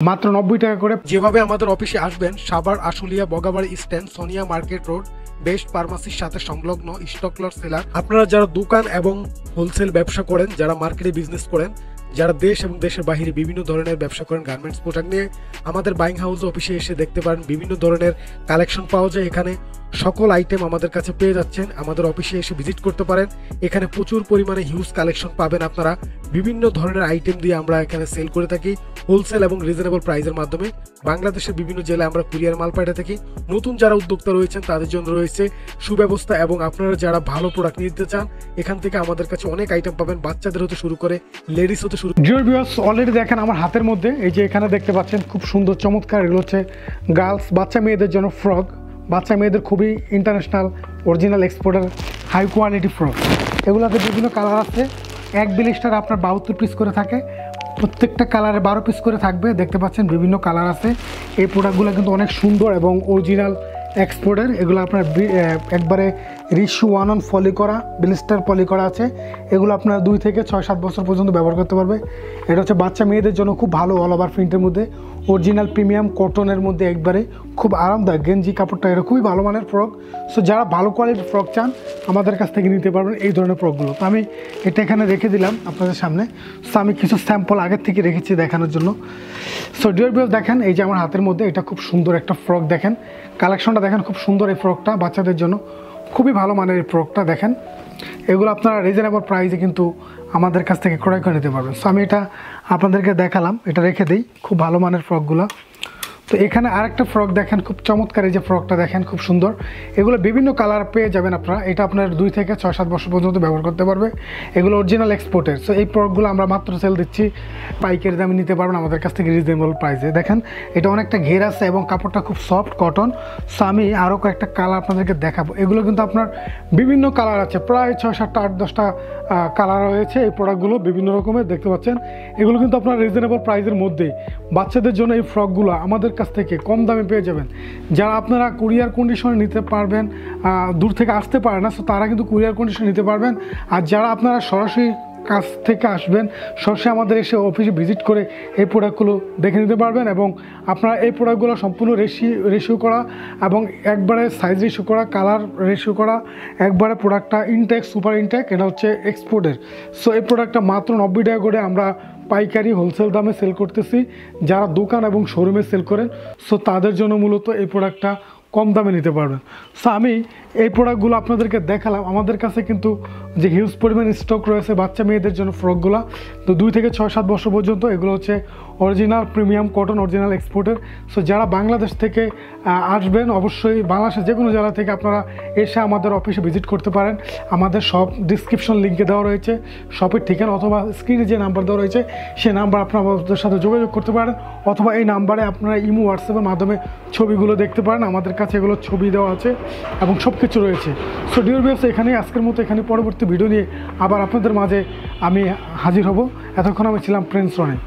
মাত্র 90 টাকা করে। যেভাবে আমাদের অফিসে আসবেন, Savar Ashulia Bogabari stand Sonia market road best ফার্মাসির সাথে সংলগ্ন স্টকলট সেলার। আপনারা যারা দোকান এবং হোলসেল ব্যবসা করেন, যারা মার্কেটে বিজনেস করেন, যারা দেশ এবং দেশের বাইরে বিভিন্ন ধরনের ব্যবসা করেন গার্মেন্টস পোশাক নিয়ে, আমাদের বাইং হাউস অফিসে এসে দেখতে পারেন বিভিন্ন ধরনের কালেকশন পাওয়া যায়। এখানে সকল আইটেম আমাদের কাছে পেয়ে যাচ্ছেন। আমাদের অফিসে এসে ভিজিট করতে পারেন। এখানে প্রচুর পরিমাণে হিউজ কালেকশন পাবেন আপনারা। বিভিন্ন ধরনের আইটেম দিয়ে আমরা এখানে সেল করে থাকি হোলসেল এবং রিজনেবল প্রাইসের মাধ্যমে। বাংলাদেশের বিভিন্ন জেলায় আমরা কুরিয়ার মাল পাঠিয়ে থাকি। নতুন যারা উদ্যোক্তা রয়েছেন তাদের জন্য রয়েছে সুব্যবস্থা, এবং আপনারা যারা ভালো প্রোডাক্ট নিতে চান এখান থেকে আমাদের কাছে অনেক আইটেম পাবেন, বাচ্চাদের হতে শুরু করে লেডিস হতে শুরু। ডিয়ার ভিউয়ার্স, অলরেডি দেখেন আমার হাতের মধ্যে এই যে এখানে দেখতে পাচ্ছেন খুব সুন্দর চমৎকার, এগুলো হচ্ছে গার্লস বাচ্চা মেয়েদের জন্য ফ্রক। বাচ্চা মেয়েদের খুবই ইন্টারন্যাশনাল অরিজিনাল এক্সপোর্টের হাই কোয়ালিটি ফ্রক। এগুলোতে বিভিন্ন কালার আছে। এক বিলিস্টার আপনার 72 পিস করে থাকে, প্রত্যেকটা কালারে 12 পিস করে থাকবে। দেখতে পাচ্ছেন বিভিন্ন কালার আছে। এই প্রোডাক্টগুলো কিন্তু অনেক সুন্দর এবং অরিজিনাল এক্সপোর্টের। এগুলো আপনার একবারে রিস্যু 1 অন পলি করা, ব্লিস্টার পলি করা আছে। এগুলো আপনার 2 থেকে 6-7 বছর পর্যন্ত ব্যবহার করতে পারবে। এটা হচ্ছে বাচ্চা মেয়েদের জন্য খুব ভালো, অল ওভার প্রিন্টের মধ্যে অরিজিনাল প্রিমিয়াম কটনের মধ্যে একবারে খুব আরামদায়ক গেঞ্জি কাপড়টা। এটা খুবই ভালো মানের ফ্রক। সো যারা ভালো কোয়ালিটির ফ্রক চান আমাদের কাছ থেকে নিতে পারবেন এই ধরনের ফ্রকগুলো। তো আমি এটা এখানে রেখে দিলাম আপনাদের সামনে। সো আমি কিছু স্যাম্পল আগের থেকে রেখেছি দেখানোর জন্য। সো ডিয়ার ভিউয়ার্স, দেখেন এই যে আমার হাতের মধ্যে এটা খুব সুন্দর একটা ফ্রক। দেখেন কালেকশনটা দেখেন, খুব সুন্দর এই ফ্রকটা বাচ্চাদের জন্য, খুবই ভালো মানের এই ফ্রকটা। দেখেন এগুলো আপনারা রিজনেবল প্রাইসে কিন্তু আমাদের কাছ থেকে ক্রয় করে নিতে পারবেন। সো আমি এটা আপনাদেরকে দেখালাম, এটা রেখে দিই, খুব ভালো মানের ফ্রকগুলো। তো এখানে আরেকটা ফ্রক দেখেন, খুব চমৎকার। এই যে ফ্রকটা দেখেন খুব সুন্দর। এগুলো বিভিন্ন কালার পেয়ে যাবেন আপনারা। এটা আপনার 2 থেকে 6-7 বছর পর্যন্ত ব্যবহার করতে পারবে। এগুলো অরিজিনাল এক্সপোর্টের। সো এই ফ্রকগুলো আমরা মাত্র সেল দিচ্ছি পাইকারি দামে, নিতে পারবেন আমাদের কাছ থেকে রিজনেবল প্রাইসে। দেখেন এটা অনেকটা ঘের আছে এবং কাপড়টা খুব সফট কটন। সো আমি আরও কয়েকটা কালার আপনাদেরকে দেখাবো। এগুলো কিন্তু আপনার বিভিন্ন কালার আছে, প্রায় 6-7টা 8-10টা কালার রয়েছে এই প্রোডাক্টগুলো বিভিন্ন রকমের। দেখতে পাচ্ছেন এগুলো কিন্তু আপনার রিজনেবল প্রাইসের মধ্যেই বাচ্চাদের জন্য এই ফ্রকগুলো আমাদের কাছ থেকে কম দামে পেয়ে যাবেন। যারা আপনারা কুরিয়ার কন্ডিশনে নিতে পারবেন, দূর থেকে আসতে পারে না, সো তারা কিন্তু কুরিয়ার কন্ডিশনে নিতে পারবেন। আর যারা আপনারা সরাসরি কাছ থেকে আসবেন, সরাসরি আমাদের এসে অফিসে ভিজিট করে এই প্রোডাক্টগুলো দেখে নিতে পারবেন। এবং আপনারা এই প্রোডাক্টগুলো সম্পূর্ণ রেশিও করা এবং একবারে সাইজ রেশিও করা, কালার রেশিও করা, একবারে প্রোডাক্টটা ইনটেক সুপার ইনটেক। এটা হচ্ছে এক্সপোর্টের। সো এই প্রোডাক্টটা মাত্র 90 টাকা করে আমরা পাইকারি হোলসেল দামে সেল করতেছি। যারা দোকান এবং শোরুমে সেল করেন, সো তাদের জন্য মূলত এই প্রোডাক্টটা কম দামে নিতে পারবেন। সো আমি এই প্রোডাক্টগুলো আপনাদেরকে দেখালাম। আমাদের কাছে কিন্তু যে হিউজ পরিমাণ স্টক রয়েছে বাচ্চা মেয়েদের জন্য ফ্রকগুলো, তো 2 থেকে 6-7 বছর পর্যন্ত। এগুলো হচ্ছে অরিজিনাল প্রিমিয়াম কটন, অরিজিনাল এক্সপোর্টের। সো যারা বাংলাদেশ থেকে আসবেন, অবশ্যই বাংলাদেশের যে কোনো জেলা থেকে আপনারা এসে আমাদের অফিসে ভিজিট করতে পারেন। আমাদের শপ ডিসক্রিপশন লিঙ্কে দেওয়া রয়েছে শপের ঠিকানা, অথবা স্ক্রিনে যে নাম্বার দেওয়া রয়েছে সেই নাম্বার আপনারা আমাদের সাথে যোগাযোগ করতে পারেন, অথবা এই নাম্বারে আপনারা ইমো হোয়াটসঅ্যাপের মাধ্যমে ছবিগুলো দেখতে পারেন। আমাদের কাছে এগুলো ছবি দেওয়া আছে এবং সব কিছু রয়েছে। সো ডিয়ার ভিউয়ার্স, এখানেই আজকের মতো, এখানে পরবর্তী ভিডিও নিয়ে আবার আপনাদের মাঝে আমি হাজির হব। এতক্ষণ আমি ছিলাম প্রিন্স রনি।